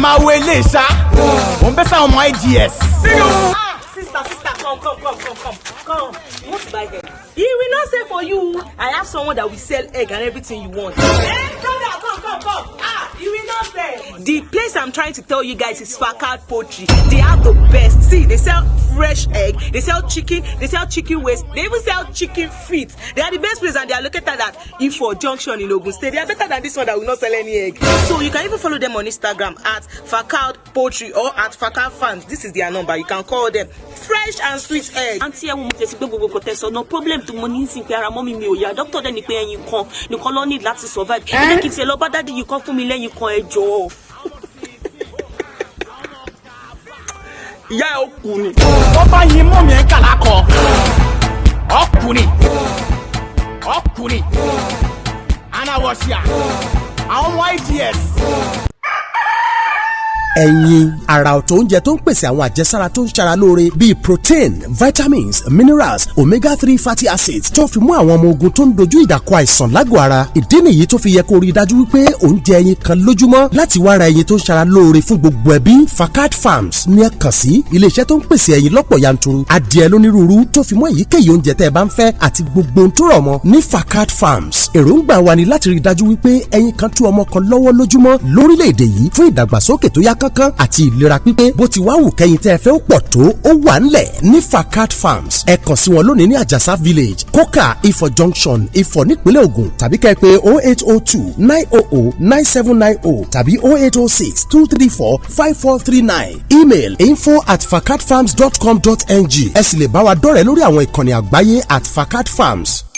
My way, Lisa. On peut ça on my DS. Sister, come. You want to buy them? He will not say for you. I have someone that will sell egg and everything you want. Come. You will not say. The place I'm trying to tell you guys is Farkald Poultry. They have the best. See, they sell fresh egg, they sell chicken waste, they even sell chicken feet. They are the best place and they are located at Ifo junction in Ogun State. They are better than this one that will not sell any egg. So you can even follow them on Instagram at Farkald Poultry or at Farkald Farms. This is their number. You can call them. Fresh and sweet egg. Auntie, I won't no problem to money in Piara mommy me. Your doctor then you pay and you come. You call need that to survive. And if you love daddy, you come for me, then you call a job. Yeah, Okuni. Oba yimo mi kalako. Okuni. Ana washia. Àwọn YDS. ẹ̀yin àrà ọ̀tọ̀ oúnjẹ tó ń pèsè àwọn àjẹsára tó ń ṣara lóore bíi protein, vitamins, minerals, omega-3 fatty acids tó fi mú àwọn ọmọ ogun tó ń dojú ìdàkọ àìsàn lágọ̀ ara. ìdí nìyí tó fi yẹ kó rí i dájú wípé ò ń jẹ ẹyin kan lójúmọ́ láti wá ra ẹyin tó ń ṣara lóore fún gbogbo ẹbí. Farkald Farms ní ẹ kàn sí iléeṣẹ́ tó ń pèsè ẹyin lọ́pọ̀ yanturu, adìẹ lónírúurú tó fi mú èyíkéyìí oúnjẹ tẹ́ ẹ bá ń fẹ́ àti gbogbo ohun tó rọ̀ mọ́ ní Farkald Farms. èròǹgbà wa ni láti rí i dájú wípé ẹyin kan tú ọmọ kan lọ́wọ́ lójúmọ́ lórílẹ̀‐èdè yìí fún ìdàgbàsókè tó yá kánkán àti ìlera pípé. bó ti wá wù kẹ́yin tẹ́ ẹ fẹ́ ó pọ̀ tó ó wà ńlẹ̀ ní Farkald Farms. ẹ kàn sí wọn lónìí ní Ajasa village Koka Ifo junction Ifo nípínlẹ̀ Ògùn tàbí kẹ́ ẹ pè 0802 900 9790 tàbí 0806 234 5439. email info@farkaldfarms.com.ng. ẹ sì lè bá wa dọ́rẹ̀ẹ́ lórí àwọn ìkànnì àgbáyé @Farkald Farms.